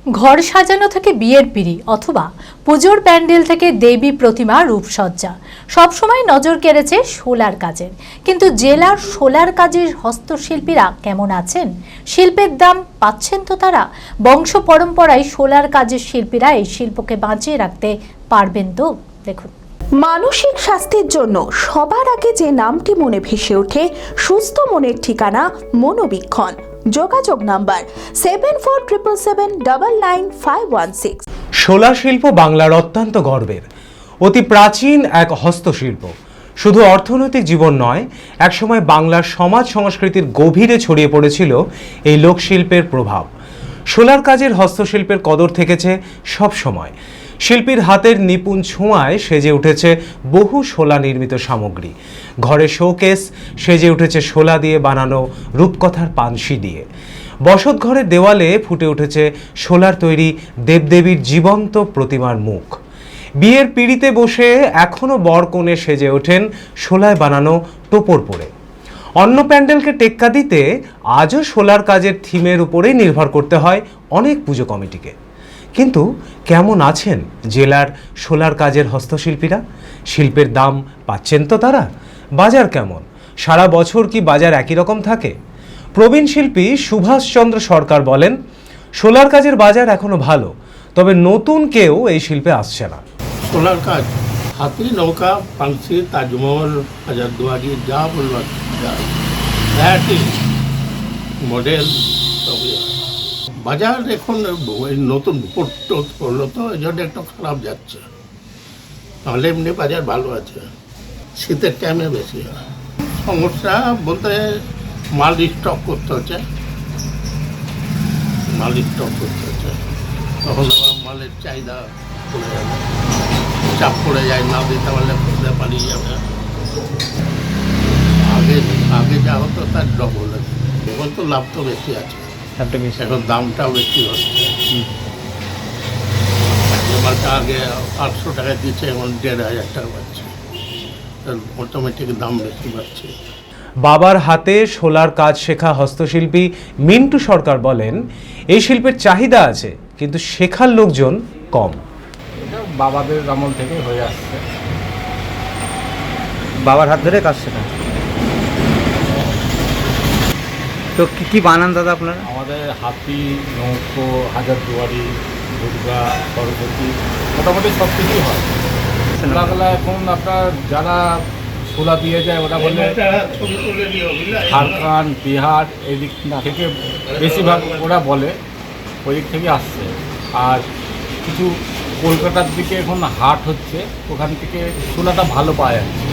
ঘর সাজানো থেকে বিয়ের পিঁড়ি অথবা পুজোর প্যান্ডেল থেকে দেবী প্রতিমা রূপসজ্জা সবসময় নজর কেড়েছে শোলার কাজের। কিন্তু জেলার শোলার কাজের হস্তশিল্পীরা কেমন আছেন? শিল্পের দাম পাচ্ছেন তো তারা? বংশ পরম্পরায় শোলার কাজের শিল্পীরা এই শিল্পকে বাঁচিয়ে রাখতে পারবেন তো? দেখুন, মানসিক স্বাস্থ্যের জন্য সবার আগে যে নামটি মনে ভেসে ওঠে, সুস্থ মনের ঠিকানা মনোবীক্ষণ। যোগাযোগ নাম্বার 7477799516। শোলা শিল্প বাংলার অত্যন্ত গর্বের, অতি প্রাচীন এক হস্তশিল্প। শুধু অর্থনৈতিক জীবন নয়, একসময় বাংলার সমাজ সংস্কৃতির গভীরে ছড়িয়ে পড়েছিল এই লোকশিল্পের প্রভাব। শোলার কাজের হস্তশিল্পের কদর থেকেছে সব সময়। শিল্পীর হাতের নিপুণ ছোঁয়ায় সেজে উঠেছে বহু শোলা নির্মিত সামগ্রী। ঘরে শোকেস সেজে উঠেছে শোলা দিয়ে বানানো রূপকথার পানসি দিয়ে। বসত ঘরের দেওয়ালে ফুটে উঠেছে শোলার তৈরি দেবদেবীর জীবন্ত প্রতিমার মুখ। বিয়ের পিঁড়িতে বসে এখনও বর কনে সেজে ওঠেন শোলায় বানানো টোপর পরে। অন্য প্যান্ডেলকে টেক্কা দিতে আজও শোলার কাজের থিমের উপরেই নির্ভর করতে হয় অনেক পুজো কমিটিকে। কিন্তু কেমন আছেন জেলার শোলার কাজের হস্তশিল্পীরা? শিল্পের দাম পাচ্ছেন তো তারা? বাজার কেমন? সারা বছর কি বাজার একই রকম থাকে? প্রবীণ শিল্পী সুভাষচন্দ্র সরকার বলেন, শোলার কাজের বাজার এখনো ভালো, তবে নতুন কেউ এই শিল্পে আসছে না। শোলার কাজ, হাতি, নৌকা, পানসি, তাজমহল, হাজারদুয়ারি, যা বলবার মডেল সবই। বাজার এখন নতুন ভোট করলো তো এই জন্য একটু খারাপ যাচ্ছে, নাহলে এমনি বাজার ভালো আছে। শীতের টাইমে বেশি হয় সমস্যা বলতে, মাল স্টক করতে হচ্ছে, তখন আবার মালের চাহিদা পড়ে যাবে, চাপ পড়ে যায়, না দিতে পারলে খুঁজতে পালিয়ে যাবে। আগে যা হতো তার ডবল আছে। এখন তো লাভ তো বেশি আছে, এখন দামটাও বেশি হচ্ছে। মালটা আগে 800 টাকা দিচ্ছে, এখন 1500 টাকা পাচ্ছে, অটোমেটিক দাম বেশি পাচ্ছে। বাবার হাতে শোলার কাজ শেখা হস্তশিল্পী মিন্টু সরকার বলেন, এই শিল্পের চাহিদা আছে, কিন্তু শেখার লোকজন কম। এটা বাবাদের আমল থেকে হয়ে আসছে, বাবার হাত ধরে কাজ শেখা। তো কি বানান দাদা আপনারা? আমাদের হাতি, নৌকো, হাজারদুয়ারি, দুর্গা, সরস্বতী, মোটামুটি সব কিছুই হয়। শোলাগুলা এখন আপনার যারা শোলা দিয়ে যায় ওটা বলে ঝাড়খণ্ড, বিহার এই দিক থেকে বেশিরভাগ ওরা বলে, ওই দিক থেকে আসছে। আর কিছু কলকাতার দিকে এখন হাট হচ্ছে, ওখান থেকে শোলাটা ভালো পাওয়া যাচ্ছে।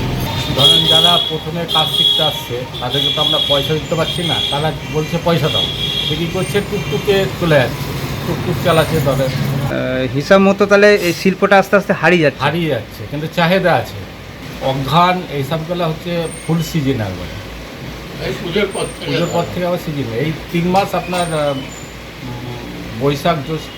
ধরেন যারা প্রথমে কাজ শিখতে আসছে তাদেরকে তো আমরা পয়সা দিতে পারছি না, তারা বলছে পয়সা দাও, সে কী করছে, টুকটুকে চলে যাচ্ছে, টুকটুক চালাচ্ছে। ধরেন হিসাব মতো তাহলে এই শিল্পটা আস্তে আস্তে হারিয়ে যাচ্ছে, কিন্তু চাহিদা আছে। অঘ্রান এইসবগুলো হচ্ছে ফুল সিজন, একবারে পুজোর পর থেকে আবার সিজন। এই 3 মাস আপনার Baishakh, Jyeshtha.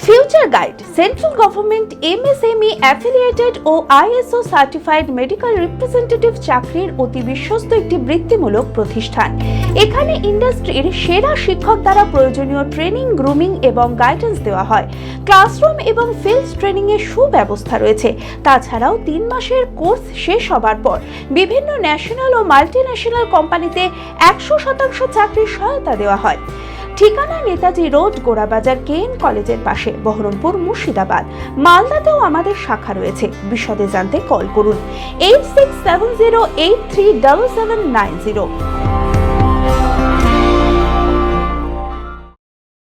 Future guide central government MSME affiliated ও আইএসও সার্টিফাইড মেডিকেল রিপ্রেজেন্টেটিভ চাকরির অতি বিশ্বস্ত একটি বৃত্তিমূলক প্রতিষ্ঠান। এখানে ইন্ডাস্ট্রির সেরা শিক্ষক দ্বারা প্রয়োজনীয় ট্রেনিং, গ্রুমিং এবং গাইডেন্স দেওয়া হয়। ক্লাসরুম এবং ফিল্ড ট্রেনিং এর সুব্যবস্থা রয়েছে। তাছাড়াও 3 মাসের কোর্স শেষ হবার পর বিভিন্ন ন্যাশনাল ও মাল্টিন্যাশনাল কোম্পানিতে 100% চাকরির সহায়তা দেওয়া হয়। ঠিকানা নেতাজি রোড, গোড়াবাজার কেএন কলেজের পাশে, বহরমপুর, মুর্শিদাবাদ। মালদাতেও আমাদের শাখা রয়েছে। বিশদে জানতে কল করুন 8670837790।